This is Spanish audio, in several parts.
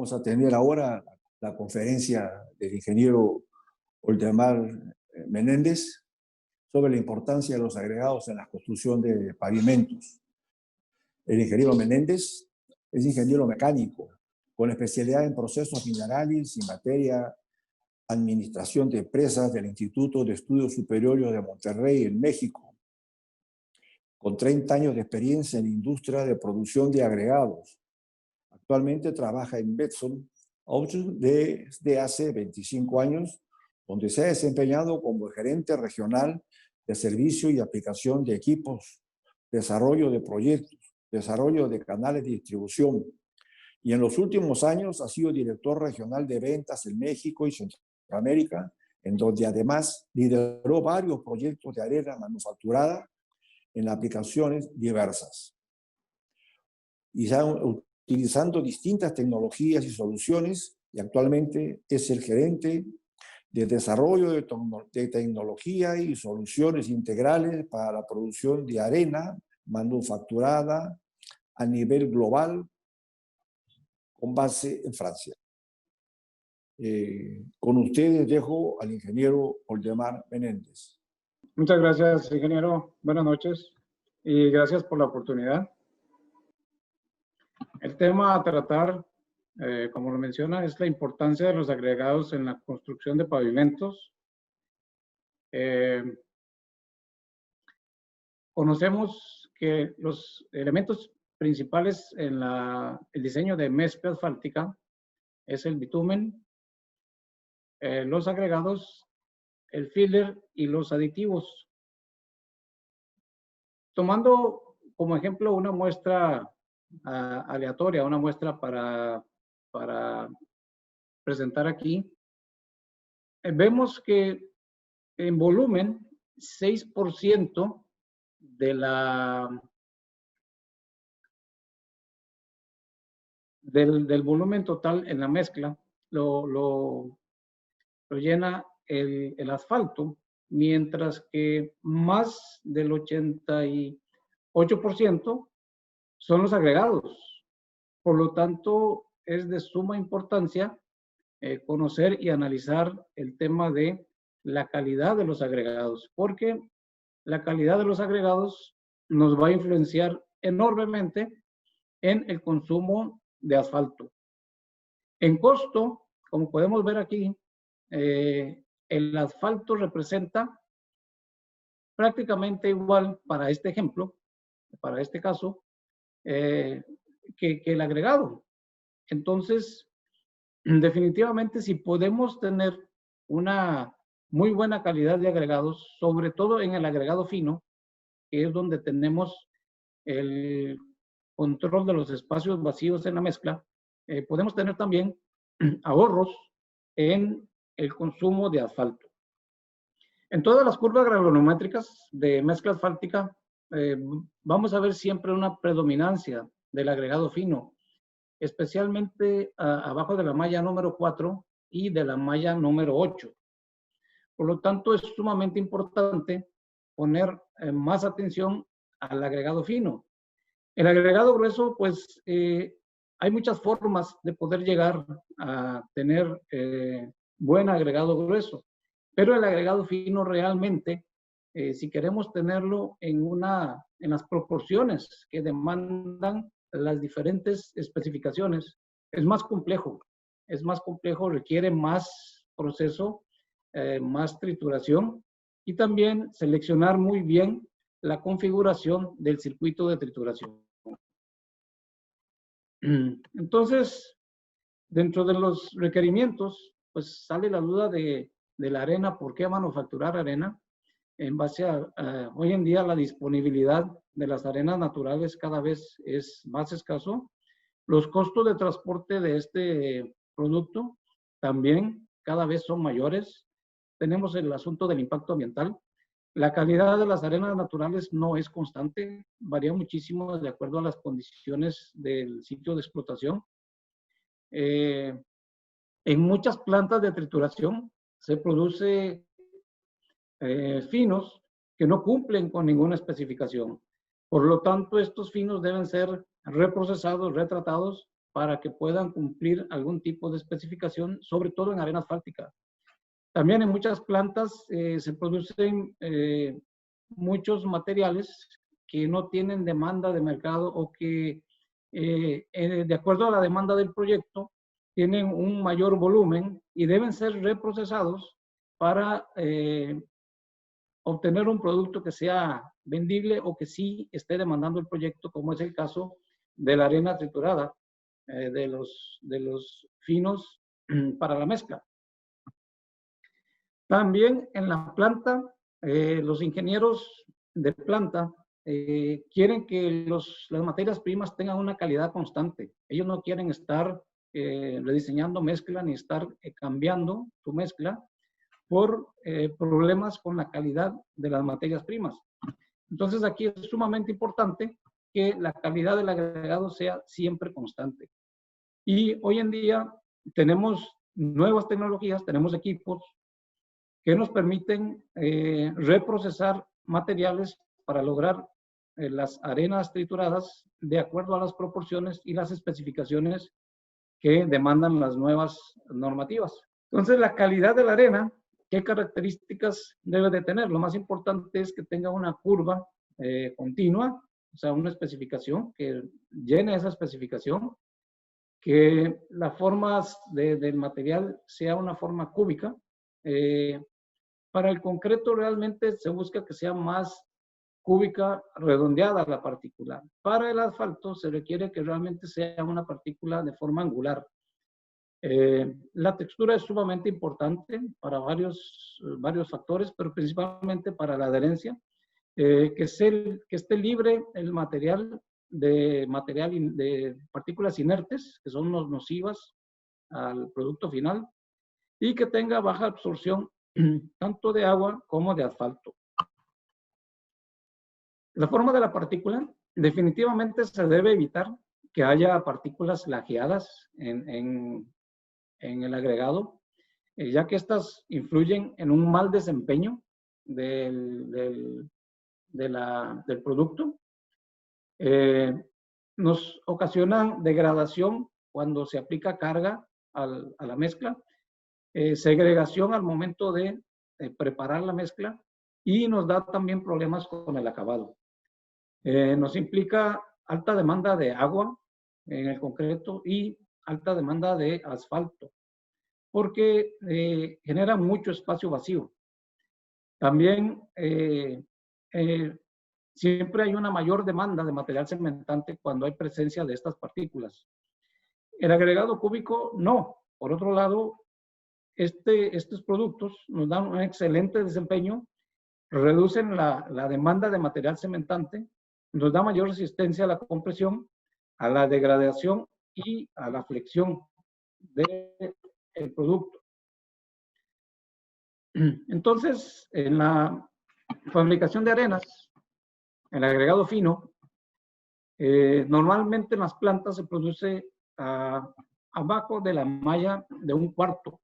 Vamos a tener ahora la conferencia del ingeniero Oldemar Menéndez sobre la importancia de los agregados en la construcción de pavimentos. El ingeniero Menéndez es ingeniero mecánico, con especialidad en procesos minerales y materia administración de empresas del Instituto de Estudios Superiores de Monterrey, en México, con 30 años de experiencia en la industria de producción de agregados. Actualmente trabaja en Betson desde hace 25 años, donde se ha desempeñado como gerente regional de servicio y aplicación de equipos, desarrollo de proyectos, desarrollo de canales de distribución. Y en los últimos años ha sido director regional de ventas en México y Centroamérica, en donde además lideró varios proyectos de arena manufacturada en aplicaciones diversas. Y utilizando distintas tecnologías y soluciones, y actualmente es el gerente de desarrollo de tecnología y soluciones integrales para la producción de arena manufacturada a nivel global con base en Francia. Con ustedes dejo al ingeniero Oldemar Menéndez. Muchas gracias, ingeniero. Buenas noches y gracias por la oportunidad. El tema a tratar, como lo menciona, es la importancia de los agregados en la construcción de pavimentos. Conocemos que los elementos principales en el diseño de mezcla asfáltica es el bitumen, los agregados, el filler y los aditivos. Tomando como ejemplo una muestra aleatoria, una muestra para presentar aquí, vemos que en volumen 6% del volumen total en la mezcla lo llena el asfalto, mientras que más del 88% son los agregados. Por lo tanto, es de suma importancia conocer y analizar el tema de la calidad de los agregados, porque la calidad de los agregados nos va a influenciar enormemente en el consumo de asfalto. En costo, como podemos ver aquí, el asfalto representa prácticamente igual para este ejemplo, para este caso, que el agregado. Entonces, definitivamente, si podemos tener una muy buena calidad de agregados, sobre todo en el agregado fino, que es donde tenemos el control de los espacios vacíos en la mezcla, podemos tener también ahorros en el consumo de asfalto. En todas las curvas granulométricas de mezcla asfáltica, vamos a ver siempre una predominancia del agregado fino, especialmente abajo de la malla número 4 y de la malla número 8. Por lo tanto, es sumamente importante poner más atención al agregado fino. El agregado grueso, pues, hay muchas formas de poder llegar a tener buen agregado grueso, pero el agregado fino realmente, si queremos tenerlo en las proporciones que demandan las diferentes especificaciones, es más complejo, requiere más proceso, más trituración y también seleccionar muy bien la configuración del circuito de trituración. Entonces, dentro de los requerimientos, pues sale la duda de la arena. ¿Por qué manufacturar arena? En base a hoy en día la disponibilidad de las arenas naturales cada vez es más escaso. Los costos de transporte de este producto también cada vez son mayores. Tenemos el asunto del impacto ambiental. La calidad de las arenas naturales no es constante, varía muchísimo de acuerdo a las condiciones del sitio de explotación. En muchas plantas de trituración se produce finos que no cumplen con ninguna especificación. Por lo tanto, estos finos deben ser reprocesados, retratados para que puedan cumplir algún tipo de especificación, sobre todo en arena asfáltica. También en muchas plantas se producen muchos materiales que no tienen demanda de mercado o que de acuerdo a la demanda del proyecto tienen un mayor volumen y deben ser reprocesados para obtener un producto que sea vendible o que sí esté demandando el proyecto, como es el caso de la arena triturada, de los finos para la mezcla. También en la planta, los ingenieros de planta quieren que las materias primas tengan una calidad constante. Ellos no quieren estar rediseñando mezcla ni estar cambiando su mezcla por problemas con la calidad de las materias primas. Entonces aquí es sumamente importante que la calidad del agregado sea siempre constante. Y hoy en día tenemos nuevas tecnologías, tenemos equipos que nos permiten reprocesar materiales para lograr las arenas trituradas de acuerdo a las proporciones y las especificaciones que demandan las nuevas normativas. Entonces, la calidad de la arena, ¿qué características debe de tener? Lo más importante es que tenga una curva continua, o sea, una especificación, que llene esa especificación, que la forma del material sea una forma cúbica. Para el concreto realmente se busca que sea más cúbica, redondeada la partícula. Para el asfalto se requiere que realmente sea una partícula de forma angular. La textura es sumamente importante para varios factores, pero principalmente para la adherencia. Que esté libre el material de partículas inertes, que son nocivas al producto final, y que tenga baja absorción tanto de agua como de asfalto. La forma de la partícula, definitivamente se debe evitar que haya partículas lajeadas en el agregado, ya que estas influyen en un mal desempeño del producto. Nos ocasionan degradación cuando se aplica carga a la mezcla, segregación al momento de preparar la mezcla y nos da también problemas con el acabado. Nos implica alta demanda de agua en el concreto y alta demanda de asfalto, porque genera mucho espacio vacío. También siempre hay una mayor demanda de material cementante cuando hay presencia de estas partículas. El agregado cúbico no. Por otro lado, estos productos nos dan un excelente desempeño, reducen la demanda de material cementante, nos da mayor resistencia a la compresión, a la degradación y a la flexión del producto. Entonces, en la fabricación de arenas, el agregado fino, normalmente en las plantas se produce abajo de la malla de 1/4.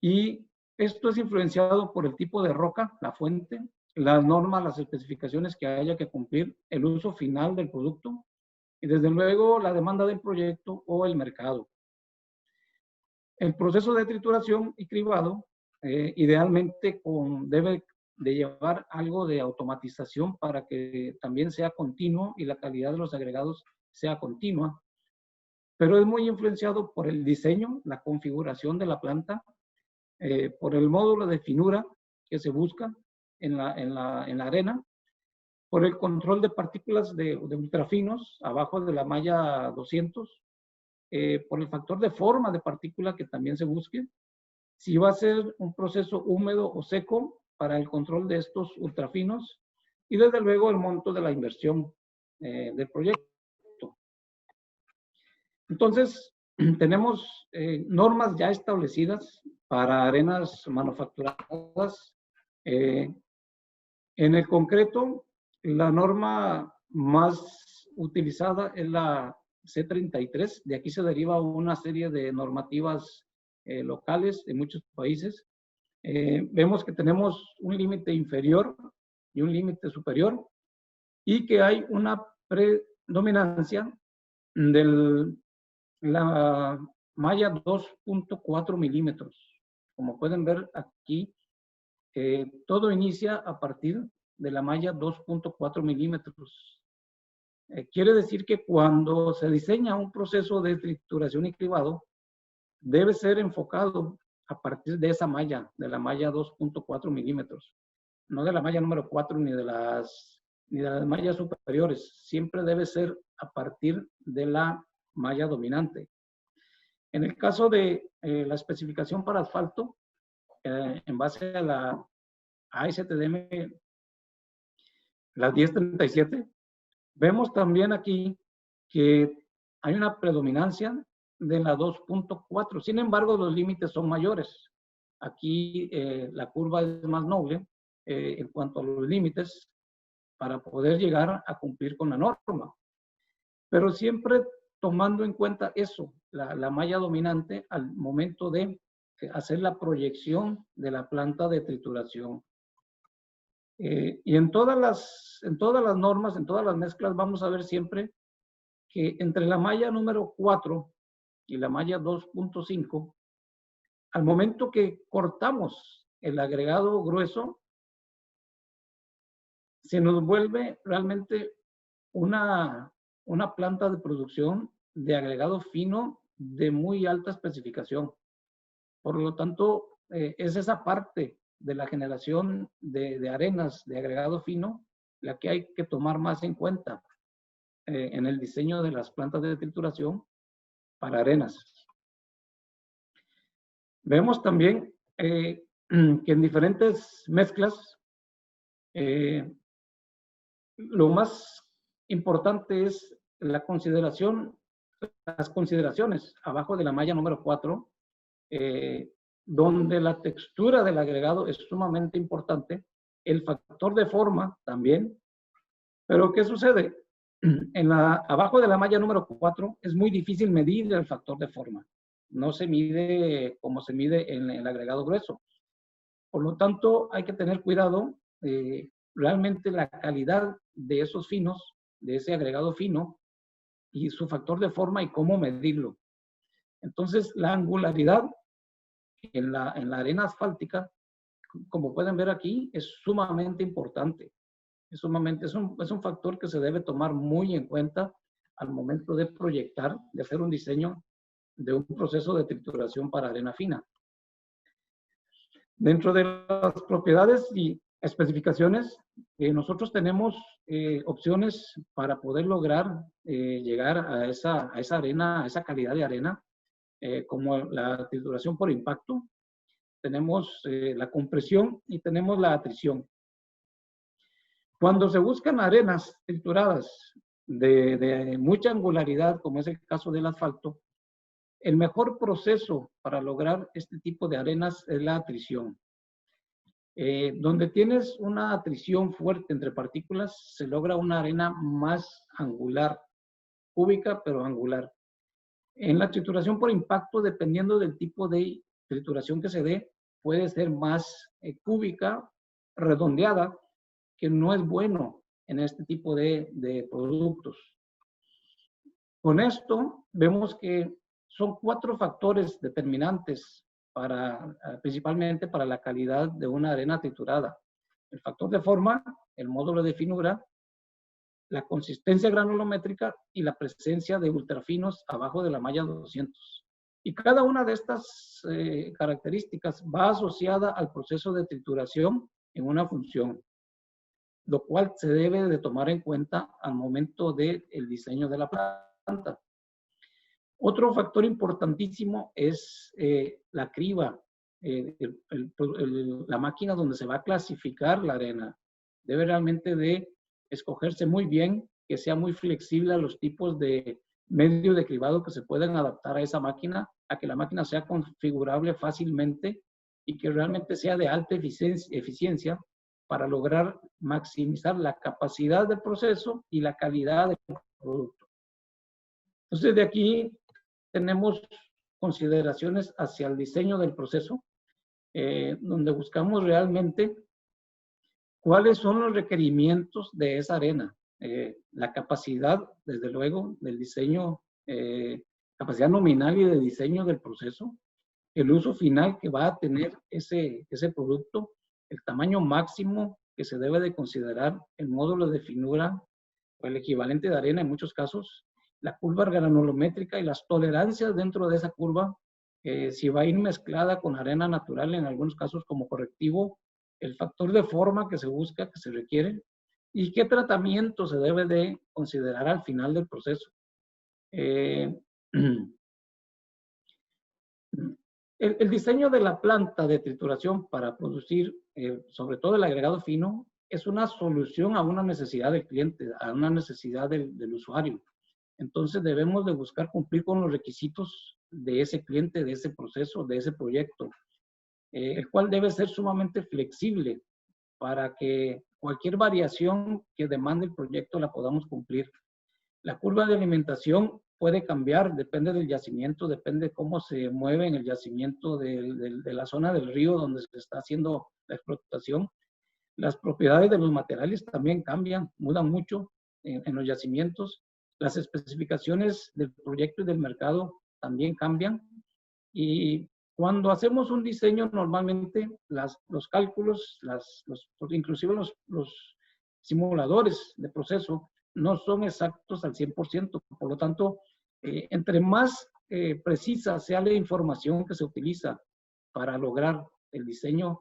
Y esto es influenciado por el tipo de roca, la fuente, las normas, las especificaciones que haya que cumplir, el uso final del producto y desde luego la demanda del proyecto o el mercado. El proceso de trituración y cribado idealmente debe de llevar algo de automatización para que también sea continuo y la calidad de los agregados sea continua, pero es muy influenciado por el diseño, la configuración de la planta, por el módulo de finura que se busca en la arena, por el control de partículas de ultrafinos abajo de la malla 200, por el factor de forma de partícula que también se busque, si va a ser un proceso húmedo o seco para el control de estos ultrafinos y desde luego el monto de la inversión del proyecto. Entonces, tenemos normas ya establecidas para arenas manufacturadas. En el concreto, la norma más utilizada es la C33. De aquí se deriva una serie de normativas locales de muchos países. Vemos que tenemos un límite inferior y un límite superior y que hay una predominancia del la malla 2.4 milímetros. Como pueden ver aquí, todo inicia a partir de la malla 2.4 milímetros. Quiere decir que cuando se diseña un proceso de trituración y cribado, debe ser enfocado a partir de esa malla, de la malla 2.4 milímetros. No de la malla número 4 ni de las mallas superiores. Siempre debe ser a partir de la malla dominante. En el caso de la especificación para asfalto, en base a la ASTM, la 1037, vemos también aquí que hay una predominancia de la 2.4. Sin embargo, los límites son mayores. Aquí la curva es más noble en cuanto a los límites para poder llegar a cumplir con la norma. Pero siempre tomando en cuenta eso, la malla dominante al momento de hacer la proyección de la planta de trituración. Y en todas las normas, en todas las mezclas, vamos a ver siempre que entre la malla número 4 y la malla 2.5, al momento que cortamos el agregado grueso, se nos vuelve realmente una planta de producción de agregado fino de muy alta especificación. Por lo tanto, es esa parte de la generación de arenas de agregado fino la que hay que tomar más en cuenta en el diseño de las plantas de trituración para arenas. Vemos también que en diferentes mezclas, lo más importante es las consideraciones abajo de la malla número 4, donde la textura del agregado es sumamente importante, el factor de forma también. Pero ¿qué sucede? Abajo de la malla número 4 es muy difícil medir el factor de forma. No se mide como se mide en el agregado grueso. Por lo tanto, hay que tener cuidado. Realmente la calidad de esos finos, de ese agregado fino, y su factor de forma y cómo medirlo. Entonces, la angularidad en la arena asfáltica, como pueden ver aquí, es sumamente importante. Es un factor que se debe tomar muy en cuenta al momento de proyectar, de hacer un diseño de un proceso de trituración para arena fina. Dentro de las propiedades y especificaciones, nosotros tenemos opciones para poder lograr llegar a esa arena, a esa calidad de arena, como la trituración por impacto. Tenemos la compresión y tenemos la atrición. Cuando se buscan arenas trituradas de mucha angularidad, como es el caso del asfalto, el mejor proceso para lograr este tipo de arenas es la atrición. Donde tienes una atrición fuerte entre partículas, se logra una arena más angular, cúbica, pero angular. En la trituración por impacto, dependiendo del tipo de trituración que se dé, puede ser más cúbica, redondeada, que no es bueno en este tipo de productos. Con esto vemos que son 4 factores determinantes principalmente para la calidad de una arena triturada. El factor de forma, el módulo de finura, la consistencia granulométrica y la presencia de ultrafinos abajo de la malla 200. Y cada una de estas características va asociada al proceso de trituración en una función, lo cual se debe de tomar en cuenta al momento del diseño de la planta. Otro factor importantísimo es la criba, la máquina donde se va a clasificar la arena. Debe realmente de escogerse muy bien, que sea muy flexible a los tipos de medio de cribado que se pueden adaptar a esa máquina, a que la máquina sea configurable fácilmente y que realmente sea de alta eficiencia para lograr maximizar la capacidad del proceso y la calidad del producto. Entonces, de aquí tenemos consideraciones hacia el diseño del proceso, donde buscamos realmente cuáles son los requerimientos de esa arena, la capacidad, desde luego, del diseño capacidad nominal y de diseño del proceso, el uso final que va a tener ese producto, el tamaño máximo que se debe de considerar, el módulo de finura o el equivalente de arena en muchos casos, la curva granulométrica y las tolerancias dentro de esa curva, si va a ir mezclada con arena natural en algunos casos como correctivo, el factor de forma que se busca, que se requiere, y qué tratamiento se debe de considerar al final del proceso. El diseño de la planta de trituración para producir, sobre todo el agregado fino, es una solución a una necesidad del cliente, a una necesidad del usuario. Entonces debemos de buscar cumplir con los requisitos de ese cliente, de ese proceso, de ese proyecto, el cual debe ser sumamente flexible para que cualquier variación que demande el proyecto la podamos cumplir. La curva de alimentación puede cambiar, depende del yacimiento, depende de cómo se mueve en el yacimiento de la zona del río donde se está haciendo la explotación. Las propiedades de los materiales también cambian, mudan mucho en los yacimientos. Las especificaciones del proyecto y del mercado también cambian. Y cuando hacemos un diseño, normalmente los cálculos, inclusive los simuladores de proceso, no son exactos al 100%. Por lo tanto, entre más precisa sea la información que se utiliza para lograr el diseño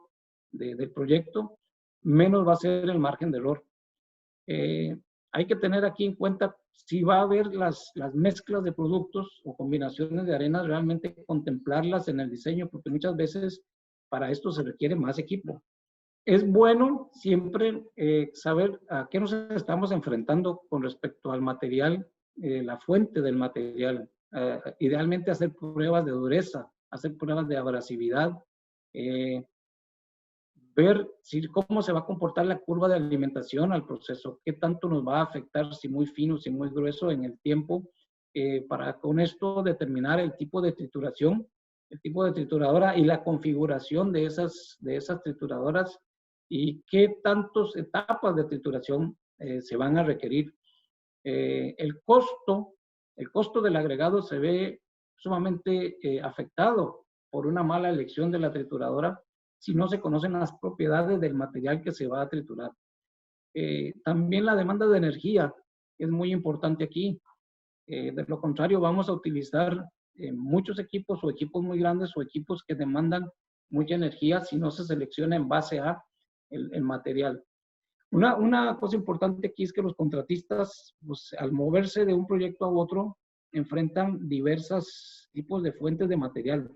del proyecto, menos va a ser el margen de error. Hay que tener aquí en cuenta si va a haber las mezclas de productos o combinaciones de arenas, realmente contemplarlas en el diseño, porque muchas veces para esto se requiere más equipo. Es bueno siempre saber a qué nos estamos enfrentando con respecto al material, la fuente del material. Idealmente hacer pruebas de dureza, hacer pruebas de abrasividad, ver cómo se va a comportar la curva de alimentación al proceso, qué tanto nos va a afectar, si muy fino, si muy grueso en el tiempo, para con esto determinar el tipo de trituración, el tipo de trituradora y la configuración de esas trituradoras y qué tantas etapas de trituración se van a requerir. El costo del agregado se ve sumamente afectado por una mala elección de la trituradora si no se conocen las propiedades del material que se va a triturar. También la demanda de energía es muy importante aquí. De lo contrario, vamos a utilizar muchos equipos o equipos muy grandes o equipos que demandan mucha energía si no se selecciona en base a el material. Una cosa importante aquí es que los contratistas, pues, al moverse de un proyecto a otro, enfrentan diversos tipos de fuentes de material.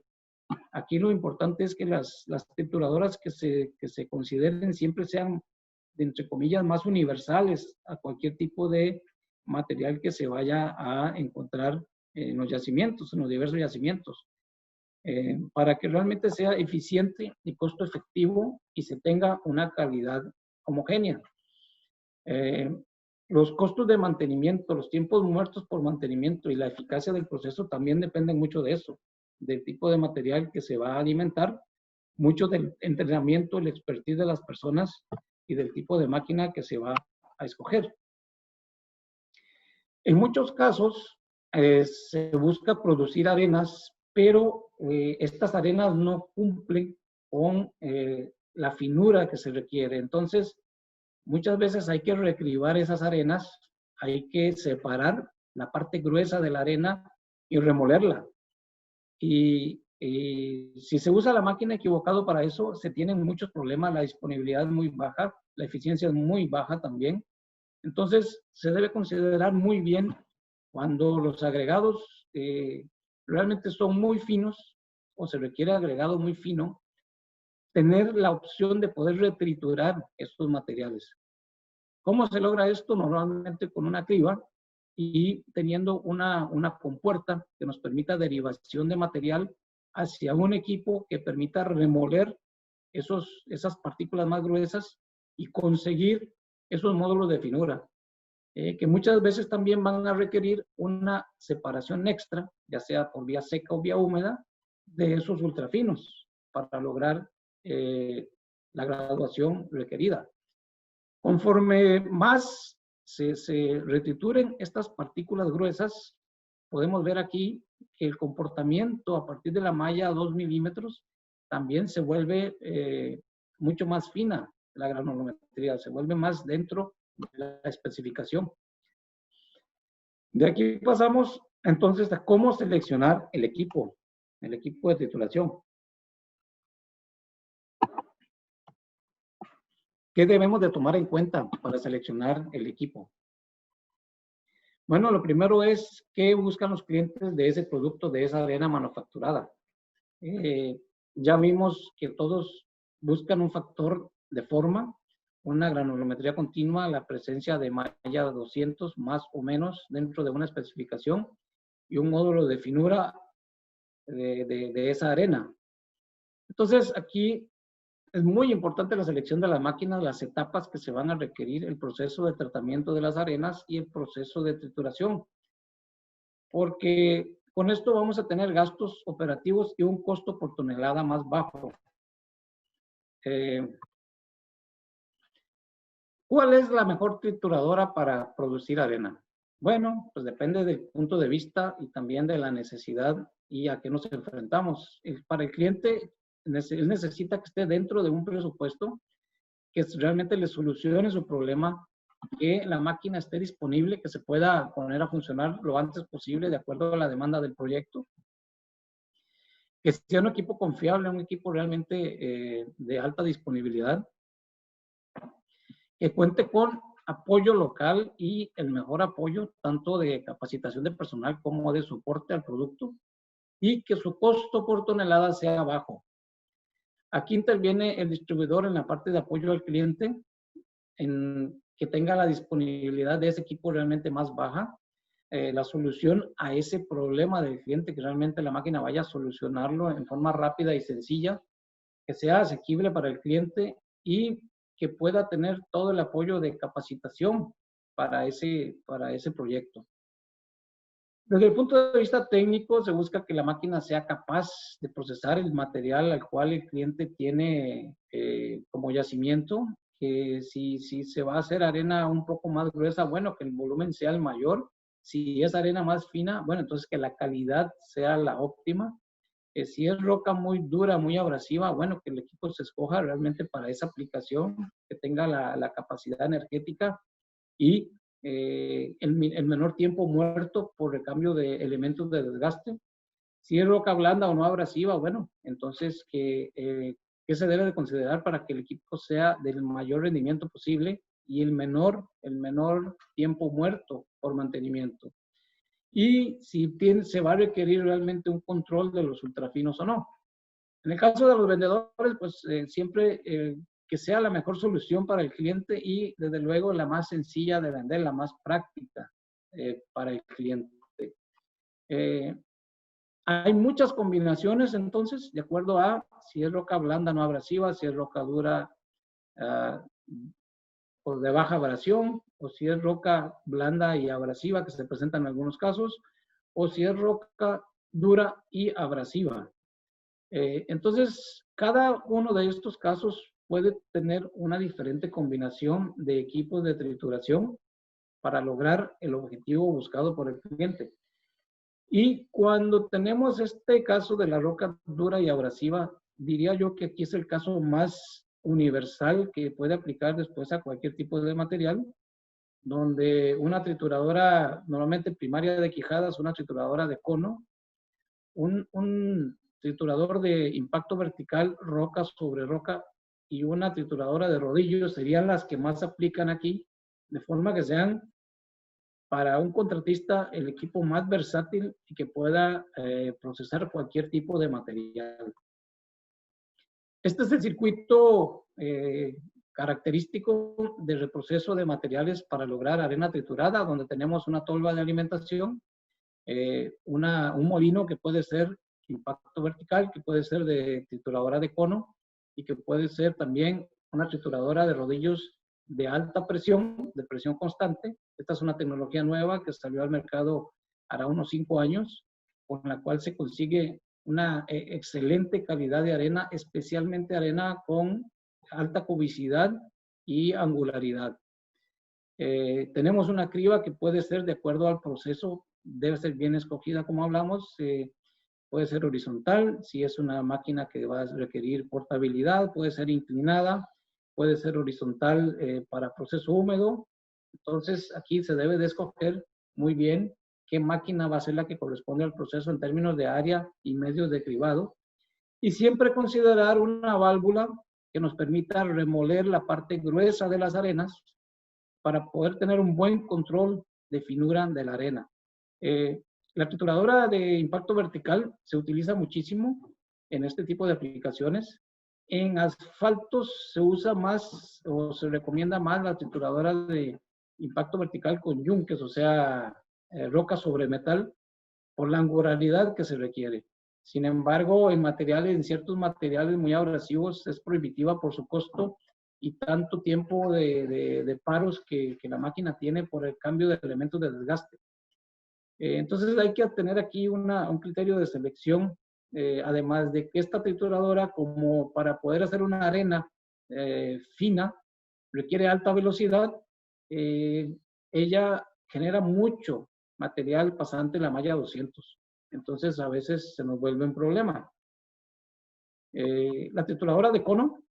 Aquí lo importante es que las trituradoras que se consideren siempre sean, entre comillas, más universales a cualquier tipo de material que se vaya a encontrar en los yacimientos, en los diversos yacimientos, para que realmente sea eficiente y costo efectivo y se tenga una calidad homogénea. Los costos de mantenimiento, los tiempos muertos por mantenimiento y la eficacia del proceso también dependen mucho de eso, del tipo de material que se va a alimentar, mucho del entrenamiento, el expertise de las personas y del tipo de máquina que se va a escoger. En muchos casos se busca producir arenas, pero estas arenas no cumplen con la finura que se requiere. Entonces, muchas veces hay que recribar esas arenas, hay que separar la parte gruesa de la arena y remolerla. Y si se usa la máquina equivocado para eso, se tienen muchos problemas, la disponibilidad es muy baja, la eficiencia es muy baja también. Entonces, se debe considerar muy bien cuando los agregados realmente son muy finos o se requiere agregado muy fino, tener la opción de poder retriturar estos materiales. ¿Cómo se logra esto? Normalmente con una criba y teniendo una compuerta que nos permita derivación de material hacia un equipo que permita remoler esas partículas más gruesas y conseguir esos módulos de finura, que muchas veces también van a requerir una separación extra, ya sea por vía seca o vía húmeda, de esos ultrafinos para lograr la graduación requerida. Conforme más se retrituren estas partículas gruesas, podemos ver aquí que el comportamiento a partir de la malla a 2 milímetros también se vuelve mucho más fina la granulometría, se vuelve más dentro de la especificación. De aquí pasamos entonces a cómo seleccionar el equipo de titulación. ¿Qué debemos de tomar en cuenta para seleccionar el equipo? Bueno, lo primero es qué buscan los clientes de ese producto, de esa arena manufacturada. Ya vimos que todos buscan un factor de forma, una granulometría continua, la presencia de malla 200 más o menos dentro de una especificación y un módulo de finura de esa arena. Entonces, aquí es muy importante la selección de la máquina, las etapas que se van a requerir, el proceso de tratamiento de las arenas y el proceso de trituración. Porque con esto vamos a tener gastos operativos y un costo por tonelada más bajo. ¿Cuál es la mejor trituradora para producir arena? Bueno, pues depende del punto de vista y también de la necesidad y a qué nos enfrentamos. Para el cliente, él necesita que esté dentro de un presupuesto que realmente le solucione su problema, que la máquina esté disponible, que se pueda poner a funcionar lo antes posible de acuerdo a la demanda del proyecto, que sea un equipo confiable, un equipo realmente de alta disponibilidad, que cuente con apoyo local y el mejor apoyo tanto de capacitación de personal como de soporte al producto y que su costo por tonelada sea bajo. Aquí interviene el distribuidor en la parte de apoyo al cliente, en que tenga la disponibilidad de ese equipo realmente más baja, la solución a ese problema del cliente, que realmente la máquina vaya a solucionarlo en forma rápida y sencilla, que sea asequible para el cliente y que pueda tener todo el apoyo de capacitación para ese proyecto. Desde el punto de vista técnico, se busca que la máquina sea capaz de procesar el material al cual el cliente tiene como yacimiento, que si se va a hacer arena un poco más gruesa, bueno, que el volumen sea el mayor. Si es arena más fina, bueno, entonces que la calidad sea la óptima. Si es roca muy dura, muy abrasiva, bueno, que el equipo se escoja realmente para esa aplicación, que tenga la capacidad energética y el menor tiempo muerto por el cambio de elementos de desgaste. Si es roca blanda o no abrasiva, bueno, entonces ¿qué se debe de considerar para que el equipo sea del mayor rendimiento posible y el menor tiempo muerto por mantenimiento? Y si se va a requerir realmente un control de los ultrafinos o no. En el caso de los vendedores, pues siempre que sea la mejor solución para el cliente y desde luego la más sencilla de vender, la más práctica para el cliente. Hay muchas combinaciones entonces, de acuerdo a si es roca blanda no abrasiva, si es roca dura o de baja abrasión, o si es roca blanda y abrasiva, que se presenta en algunos casos, o si es roca dura y abrasiva. Entonces, cada uno de estos casos puede tener una diferente combinación de equipos de trituración para lograr el objetivo buscado por el cliente. Y cuando tenemos este caso de la roca dura y abrasiva, diría yo que aquí es el caso más universal que puede aplicar después a cualquier tipo de material, donde una trituradora normalmente primaria de quijadas, una trituradora de cono, un triturador de impacto vertical, roca sobre roca, y una trituradora de rodillo serían las que más aplican aquí, de forma que sean para un contratista el equipo más versátil y que pueda procesar cualquier tipo de material. Este es el circuito característico de reproceso de materiales para lograr arena triturada, donde tenemos una tolva de alimentación, un molino que puede ser impacto vertical, que puede ser de trituradora de cono y que puede ser también una trituradora de rodillos de alta presión, de presión constante. Esta es una tecnología nueva que salió al mercado hará unos 5 años, con la cual se consigue una excelente calidad de arena, especialmente arena con alta cubicidad y angularidad. Tenemos una criba que puede ser de acuerdo al proceso debe ser bien escogida, como hablamos. Puede ser horizontal, si es una máquina que va a requerir portabilidad, puede ser inclinada, puede ser horizontal para proceso húmedo. Entonces, aquí se debe de escoger muy bien qué máquina va a ser la que corresponde al proceso en términos de área y medios de cribado. Y siempre considerar una válvula que nos permita remoler la parte gruesa de las arenas para poder tener un buen control de finura de la arena. La trituradora de impacto vertical se utiliza muchísimo en este tipo de aplicaciones. En asfaltos se usa más o se recomienda más la trituradora de impacto vertical con yunques, o sea, roca sobre metal, por la angularidad que se requiere. Sin embargo, en ciertos materiales muy abrasivos es prohibitiva por su costo y tanto tiempo de paros que la máquina tiene por el cambio de elementos de desgaste. Entonces hay que tener aquí un criterio de selección, además de que esta trituradora, como para poder hacer una arena fina, requiere alta velocidad, ella genera mucho material pasante en la malla 200. Entonces a veces se nos vuelve un problema. La trituradora de cono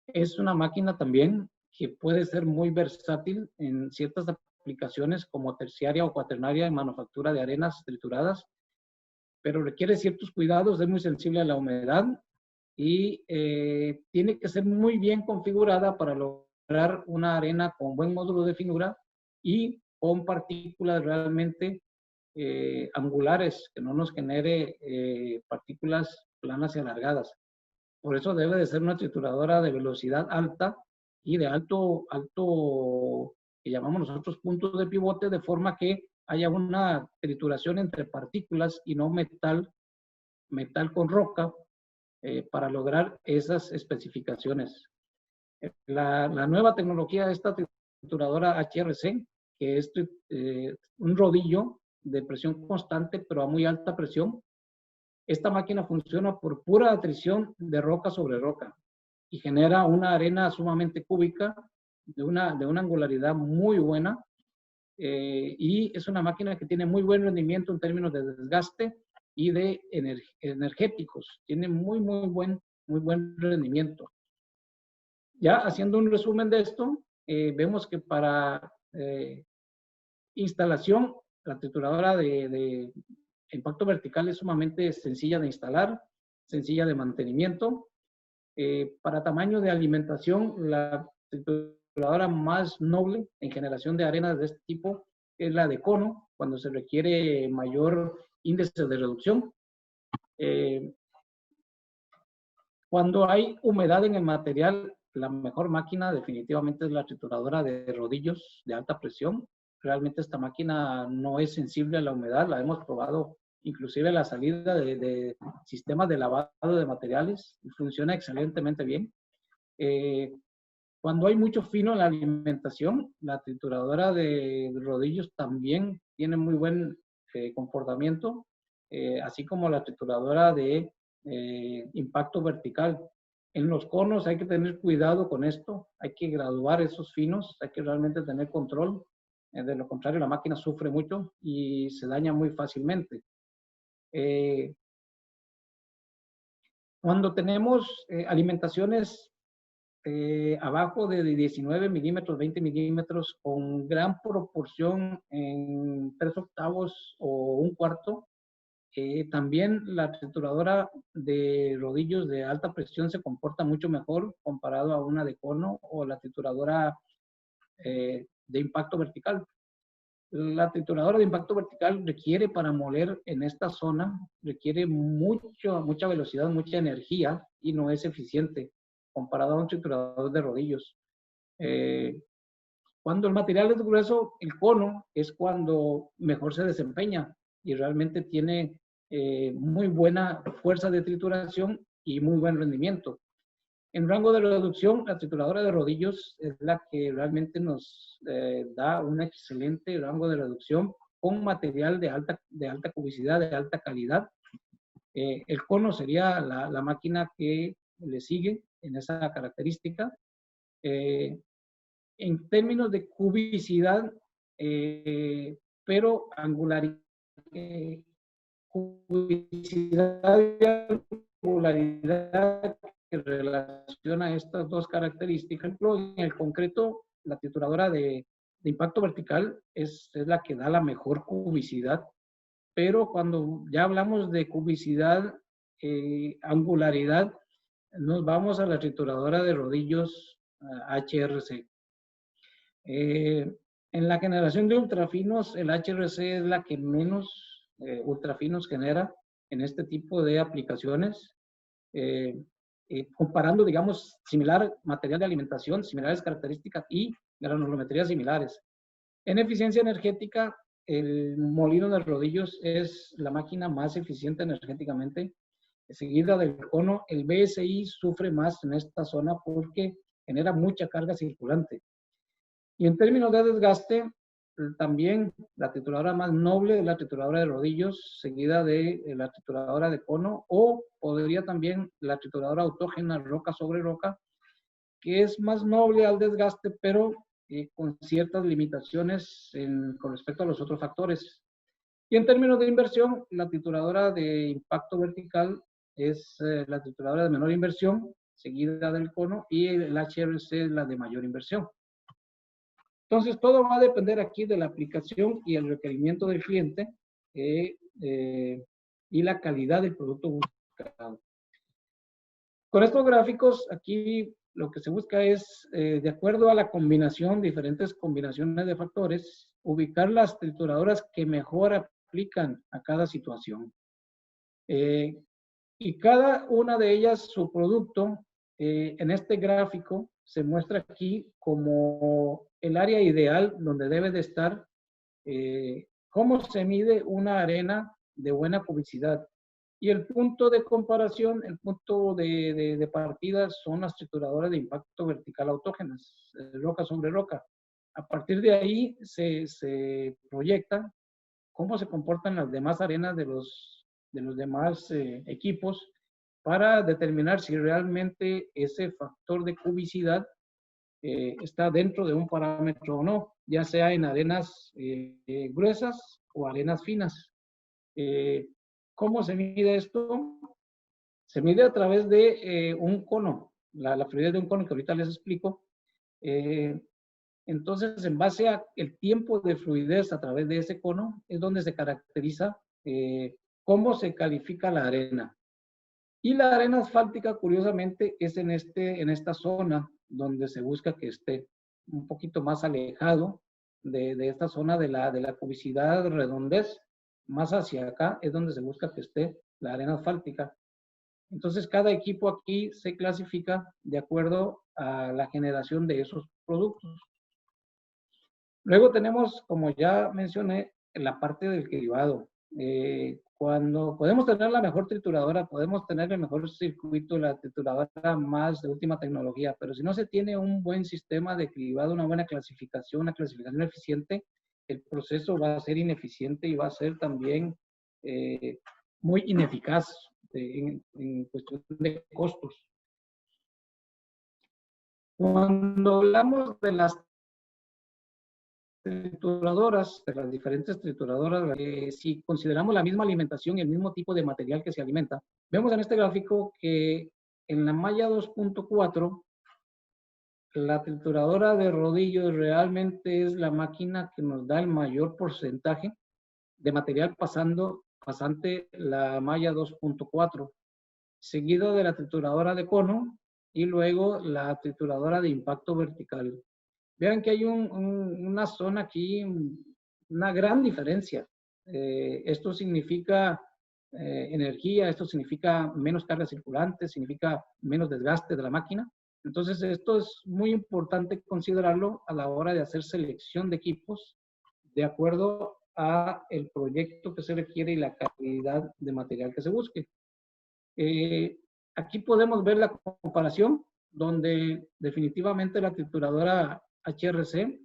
es una máquina también que puede ser muy versátil en ciertas aplicaciones como terciaria o cuaternaria en manufactura de arenas trituradas, pero requiere ciertos cuidados, es muy sensible a la humedad y tiene que ser muy bien configurada para lograr una arena con buen módulo de finura y con partículas realmente angulares, que no nos genere partículas planas y alargadas. Por eso debe de ser una trituradora de velocidad alta y de alto, que llamamos nosotros puntos de pivote, de forma que haya una trituración entre partículas y no metal con roca, para lograr esas especificaciones. La nueva tecnología de esta trituradora HRC, que es un rodillo de presión constante, pero a muy alta presión. Esta máquina funciona por pura atrición de roca sobre roca y genera una arena sumamente cúbica de una angularidad muy buena, y es una máquina que tiene muy buen rendimiento en términos de desgaste y de energéticos. Tiene muy buen rendimiento. Ya haciendo un resumen de esto, vemos que para instalación, la trituradora de impacto vertical es sumamente sencilla de instalar, sencilla de mantenimiento. Para tamaño de alimentación, la trituradora más noble en generación de arenas de este tipo es la de cono, cuando se requiere mayor índice de reducción. Cuando hay humedad en el material, la mejor máquina definitivamente es la trituradora de rodillos de alta presión. Realmente esta máquina no es sensible a la humedad, la hemos probado inclusive a la salida de sistemas de lavado de materiales, y funciona excelentemente bien. Cuando hay mucho fino en la alimentación, la trituradora de rodillos también tiene muy buen comportamiento, así como la trituradora de impacto vertical. En los conos hay que tener cuidado con esto, hay que graduar esos finos, hay que realmente tener control. De lo contrario, la máquina sufre mucho y se daña muy fácilmente. Cuando tenemos alimentaciones abajo de 19 milímetros, 20 milímetros, con gran proporción en 3/8 o 1/4, también la trituradora de rodillos de alta presión se comporta mucho mejor comparado a una de cono o la trituradora de impacto vertical. La trituradora de impacto vertical requiere, para moler en esta zona, requiere mucha velocidad, mucha energía y no es eficiente comparado a un triturador de rodillos. Cuando el material es grueso, el cono es cuando mejor se desempeña y realmente tiene muy buena fuerza de trituración y muy buen rendimiento. En rango de reducción, la trituradora de rodillos es la que realmente nos da un excelente rango de reducción con material de alta cubicidad, de alta calidad. El cono sería la máquina que le sigue en esa característica. En términos de cubicidad, pero cubicidad y angularidad que relaciona estas dos características. Por ejemplo, en el concreto, la trituradora de impacto vertical es la que da la mejor cubicidad, pero cuando ya hablamos de cubicidad, angularidad, nos vamos a la trituradora de rodillos HRC. En la generación de ultrafinos, el HRC es la que menos ultrafinos genera en este tipo de aplicaciones. Comparando, digamos, similar material de alimentación, similares características y granulometrías similares. En eficiencia energética, el molino de rodillos es la máquina más eficiente energéticamente. Seguida del cono, el BSI sufre más en esta zona porque genera mucha carga circulante. Y en términos de desgaste, también la trituradora más noble es la trituradora de rodillos, seguida de la trituradora de cono, o podría también la trituradora autógena roca sobre roca, que es más noble al desgaste, pero con ciertas limitaciones con respecto a los otros factores. Y en términos de inversión, la trituradora de impacto vertical es la trituradora de menor inversión, seguida del cono, y el HRC es la de mayor inversión. Entonces, todo va a depender aquí de la aplicación y el requerimiento del cliente y la calidad del producto buscado. Con estos gráficos, aquí lo que se busca es, de acuerdo a la combinación, diferentes combinaciones de factores, ubicar las trituradoras que mejor aplican a cada situación. Y cada una de ellas, su producto, en este gráfico, se muestra aquí como el área ideal donde debe de estar, cómo se mide una arena de buena cubicidad. Y el punto de comparación, el punto de partida son las trituradoras de impacto vertical autógenas, roca sobre roca. A partir de ahí se proyecta cómo se comportan las demás arenas de los demás equipos para determinar si realmente ese factor de cubicidad está dentro de un parámetro o no, ya sea en arenas gruesas o arenas finas. ¿Cómo se mide esto? Se mide a través de un cono, la fluidez de un cono que ahorita les explico. Entonces, en base a el tiempo de fluidez a través de ese cono, es donde se caracteriza cómo se califica la arena. Y la arena asfáltica, curiosamente, es en esta zona donde se busca que esté un poquito más alejado de esta zona de la cubicidad, redondez. Más hacia acá es donde se busca que esté la arena asfáltica. Entonces, cada equipo aquí se clasifica de acuerdo a la generación de esos productos. Luego tenemos, como ya mencioné, la parte del cribado. Cuando podemos tener la mejor trituradora, podemos tener el mejor circuito, la trituradora más de última tecnología, pero si no se tiene un buen sistema de cribado, una buena clasificación, una clasificación eficiente, el proceso va a ser ineficiente y va a ser también muy ineficaz en cuestión de costos. Cuando hablamos de las trituradoras, de las diferentes trituradoras, si consideramos la misma alimentación y el mismo tipo de material que se alimenta, vemos en este gráfico que en la malla 2.4, la trituradora de rodillos realmente es la máquina que nos da el mayor porcentaje de material pasante la malla 2.4, seguido de la trituradora de cono y luego la trituradora de impacto vertical. Vean que hay una zona aquí, una gran diferencia. Esto significa energía, esto significa menos carga circulante, significa menos desgaste de la máquina. Entonces, esto es muy importante considerarlo a la hora de hacer selección de equipos de acuerdo a el proyecto que se requiere y la calidad de material que se busque. Aquí podemos ver la comparación donde definitivamente la trituradora HRC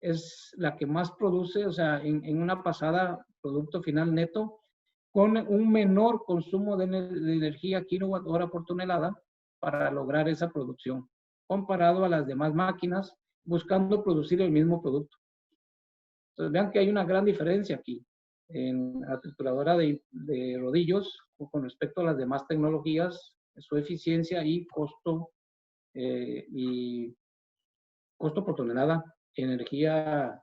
es la que más produce, o sea, en una pasada producto final neto con un menor consumo de energía kilowatt hora por tonelada para lograr esa producción, comparado a las demás máquinas buscando producir el mismo producto. Entonces vean que hay una gran diferencia aquí en la trituradora de rodillos con respecto a las demás tecnologías, su eficiencia y costo por tonelada de energía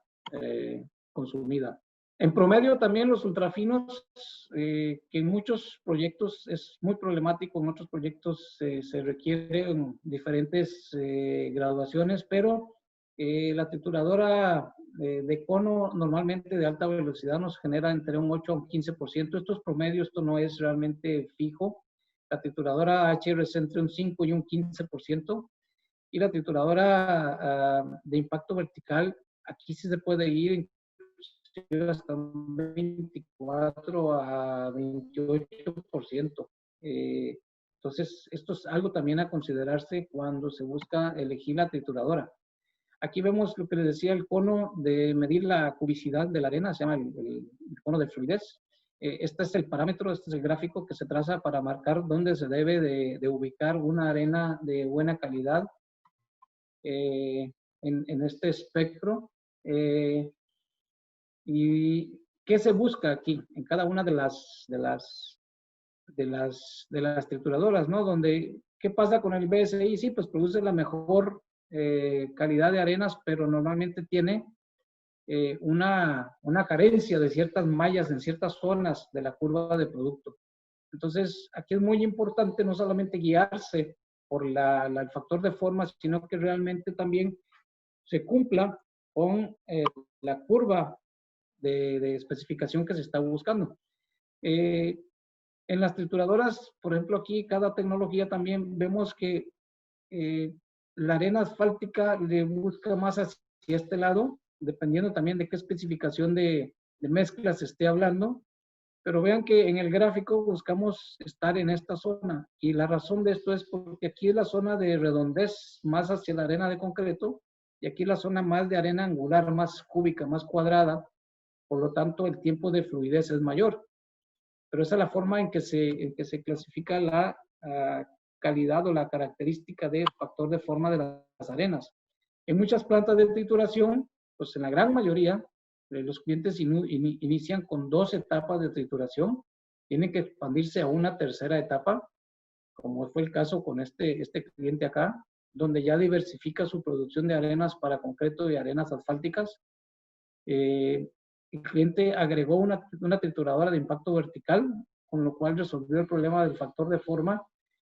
consumida. En promedio también los ultrafinos, que en muchos proyectos es muy problemático, en otros proyectos se requieren diferentes graduaciones, pero la trituradora de cono normalmente de alta velocidad nos genera entre un 8 a un 15%. Esto es promedio, esto no es realmente fijo. La trituradora HRC entre un 5 y un 15%. Y la trituradora de impacto vertical, aquí sí se puede ir hasta un 24 a 28%. Entonces, esto es algo también a considerarse cuando se busca elegir la trituradora. Aquí vemos lo que les decía, el cono de medir la cubicidad de la arena, se llama el cono de fluidez. Este es el parámetro, este es el gráfico que se traza para marcar dónde se debe de ubicar una arena de buena calidad en este espectro. ¿Y qué se busca aquí en cada una de las trituradoras, ¿no? Donde, ¿qué pasa con el BSI? Sí, pues produce la mejor calidad de arenas, pero normalmente tiene una carencia de ciertas mallas en ciertas zonas de la curva de producto. Entonces, aquí es muy importante no solamente guiarse por el factor de forma, sino que realmente también se cumpla con la curva de especificación que se está buscando. En las trituradoras, por ejemplo, aquí cada tecnología también vemos que la arena asfáltica le busca más hacia este lado, dependiendo también de qué especificación de mezcla se esté hablando. Pero vean que en el gráfico buscamos estar en esta zona y la razón de esto es porque aquí es la zona de redondez más hacia la arena de concreto y aquí la zona más de arena angular, más cúbica, más cuadrada. Por lo tanto, el tiempo de fluidez es mayor. Pero esa es la forma en que se clasifica la calidad o la característica de factor de forma de las arenas. En muchas plantas de trituración, pues en la gran mayoría, los clientes inician con 2 etapas de trituración, tienen que expandirse a una tercera etapa, como fue el caso con este cliente acá, donde ya diversifica su producción de arenas para concreto y arenas asfálticas. El cliente agregó una trituradora de impacto vertical, con lo cual resolvió el problema del factor de forma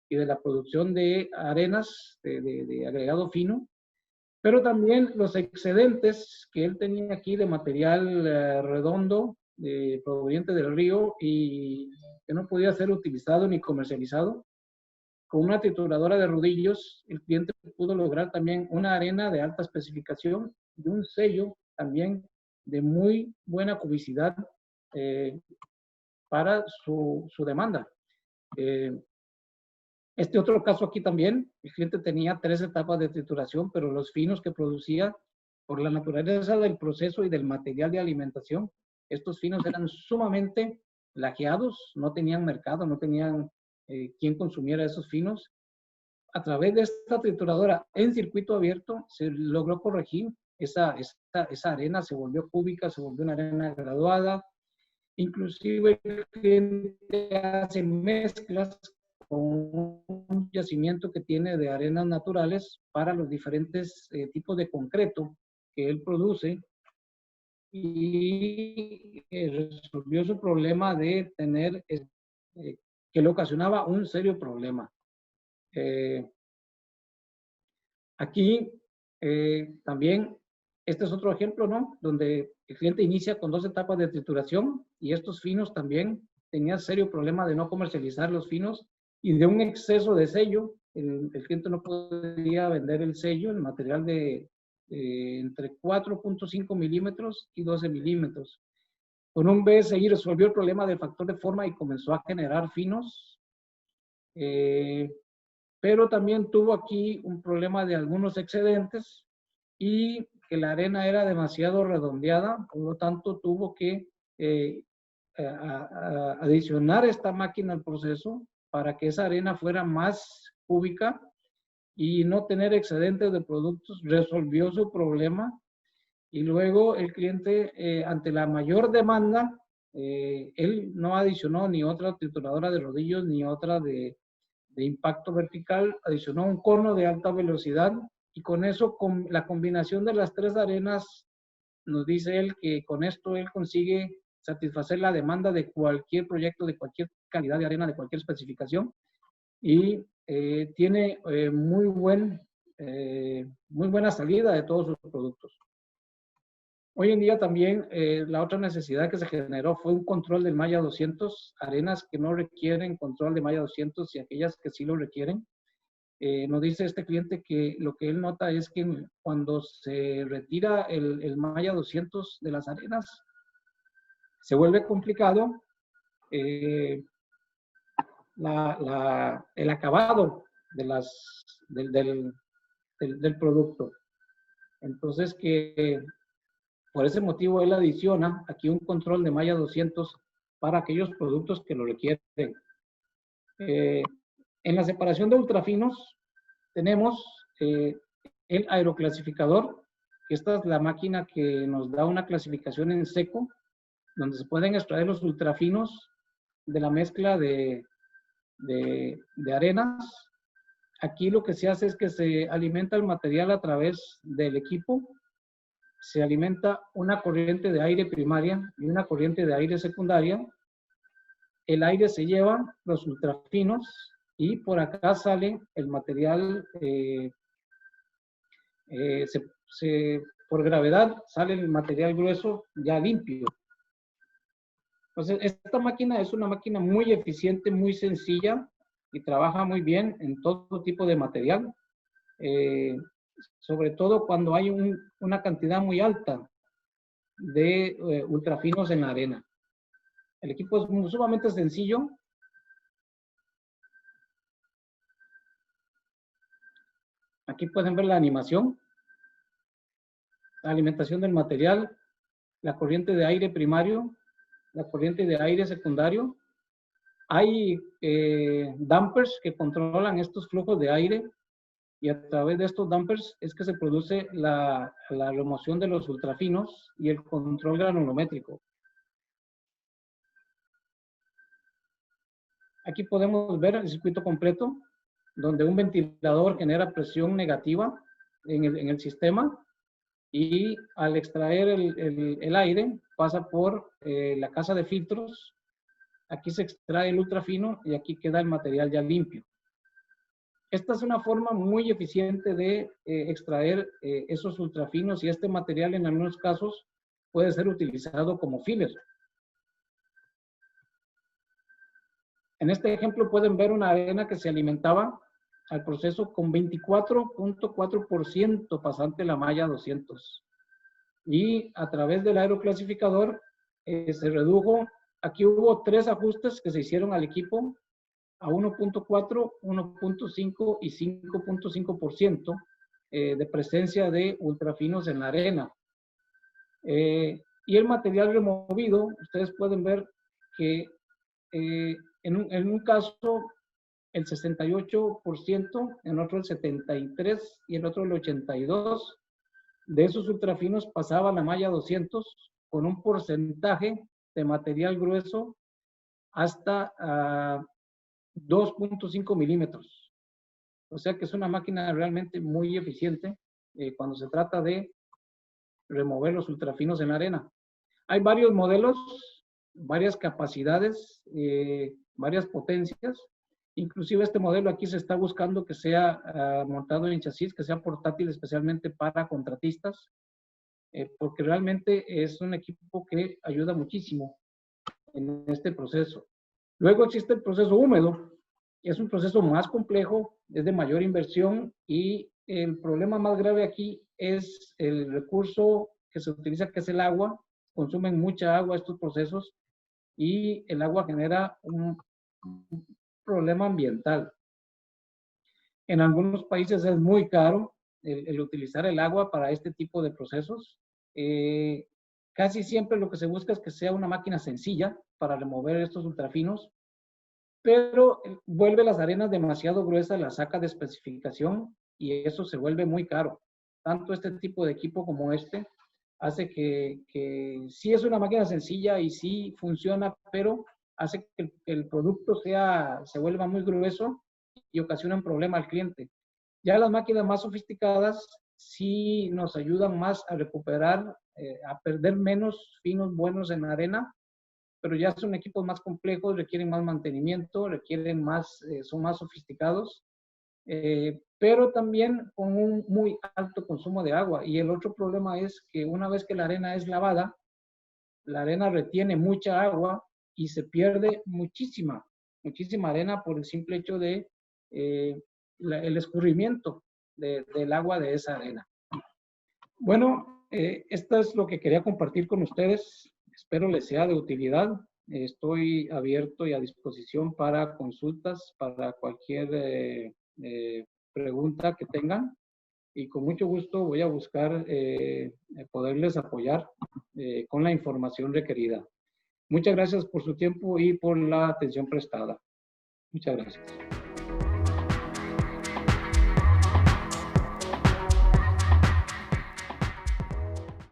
y de la producción de arenas de agregado fino, pero también los excedentes que él tenía aquí de material redondo proveniente del río y que no podía ser utilizado ni comercializado. Con una trituradora de rodillos, el cliente pudo lograr también una arena de alta especificación y un sello también de muy buena cubicidad para su demanda. Este otro caso aquí también, el cliente tenía 3 etapas de trituración, pero los finos que producía, por la naturaleza del proceso y del material de alimentación, estos finos eran sumamente lajeados, no tenían mercado, no tenían quien consumiera esos finos. A través de esta trituradora en circuito abierto se logró corregir esa arena, se volvió cúbica, se volvió una arena graduada. Inclusive el cliente hace mezclas con un yacimiento que tiene de arenas naturales para los diferentes tipos de concreto que él produce y resolvió su problema de tener, que le ocasionaba un serio problema. Aquí también, este es otro ejemplo, ¿no? Donde el cliente inicia con 2 etapas de trituración y estos finos también tenían serio problema de no comercializar los finos y de un exceso de sello. El cliente no podía vender el sello, el material de entre 4.5 milímetros y 12 milímetros. Con un BSI resolvió el problema del factor de forma y comenzó a generar finos. Pero también tuvo aquí un problema de algunos excedentes y que la arena era demasiado redondeada, por lo tanto tuvo que adicionar esta máquina al proceso para que esa arena fuera más cúbica y no tener excedentes de productos. Resolvió su problema Y luego el cliente, ante la mayor demanda, él no adicionó ni otra trituradora de rodillos ni otra de impacto vertical, adicionó un cono de alta velocidad y con eso, con la combinación de las tres arenas, nos dice él que con esto él consigue satisfacer la demanda de cualquier proyecto, de cualquier calidad de arena, de cualquier especificación y tiene muy buena salida de todos sus productos. Hoy en día también la otra necesidad que se generó fue un control del malla 200, arenas que no requieren control de malla 200 y aquellas que sí lo requieren. Nos dice este cliente que lo que él nota es que cuando se retira el malla 200 de las arenas, se vuelve complicado el acabado del producto. Entonces que por ese motivo él adiciona aquí un control de malla 200 para aquellos productos que lo requieren. En la separación de ultrafinos tenemos el aeroclasificador, que esta es la máquina que nos da una clasificación en seco, donde se pueden extraer los ultrafinos de la mezcla de arenas. Aquí lo que se hace es que se alimenta el material a través del equipo, se alimenta una corriente de aire primaria y una corriente de aire secundaria. El aire se lleva los ultrafinos y por acá sale el material, por gravedad sale el material grueso ya limpio. Entonces, esta máquina es una máquina muy eficiente, muy sencilla y trabaja muy bien en todo tipo de material. Sobre todo cuando hay una cantidad muy alta de ultrafinos en la arena. El equipo es sumamente sencillo. Aquí pueden ver la animación, la alimentación del material, la corriente de aire primario, la corriente de aire secundario. Hay dampers que controlan estos flujos de aire y a través de estos dampers es que se produce la remoción de los ultrafinos y el control granulométrico. Aquí podemos ver el circuito completo, donde un ventilador genera presión negativa en el sistema y al extraer el aire pasa por la casa de filtros. Aquí se extrae el ultrafino y aquí queda el material ya limpio. Esta es una forma muy eficiente de extraer esos ultrafinos y este material en algunos casos puede ser utilizado como filler. En este ejemplo pueden ver una arena que se alimentaba al proceso con 24.4% pasante la malla 200. Y a través del aeroclasificador se redujo, aquí hubo 3 ajustes que se hicieron al equipo a 1.4, 1.5 y 5.5% de presencia de ultrafinos en la arena. Y el material removido, ustedes pueden ver que en un caso el 68%, en otro el 73% y en otro el 82%. De esos ultrafinos pasaba la malla 200 con un porcentaje de material grueso hasta 2.5 milímetros. O sea que es una máquina realmente muy eficiente cuando se trata de remover los ultrafinos en la arena. Hay varios modelos, varias capacidades, varias potencias. Inclusive este modelo aquí se está buscando que sea montado en chasis, que sea portátil especialmente para contratistas, porque realmente es un equipo que ayuda muchísimo en este proceso. Luego existe el proceso húmedo, es un proceso más complejo, es de mayor inversión y el problema más grave aquí es el recurso que se utiliza, que es el agua. Consumen mucha agua estos procesos y el agua genera un problema ambiental. En algunos países es muy caro el utilizar el agua para este tipo de procesos. Casi siempre lo que se busca es que sea una máquina sencilla para remover estos ultrafinos, pero vuelve las arenas demasiado gruesas, las saca de especificación y eso se vuelve muy caro. Tanto este tipo de equipo como este hace que sí es una máquina sencilla y sí funciona, pero hace que el producto se vuelva muy grueso y ocasiona un problema al cliente. Ya las máquinas más sofisticadas sí nos ayudan más a recuperar, a perder menos finos buenos en arena, pero ya son equipos más complejos, requieren más mantenimiento, requieren más, son más sofisticados, pero también con un muy alto consumo de agua. Y el otro problema es que una vez que la arena es lavada, la arena retiene mucha agua y se pierde muchísima arena por el simple hecho de el escurrimiento del agua de esa arena. Bueno, esto es lo que quería compartir con ustedes. Espero les sea de utilidad. Estoy abierto y a disposición para consultas, para cualquier pregunta que tengan. Y con mucho gusto voy a buscar poderles apoyar con la información requerida. Muchas gracias por su tiempo y por la atención prestada. Muchas gracias.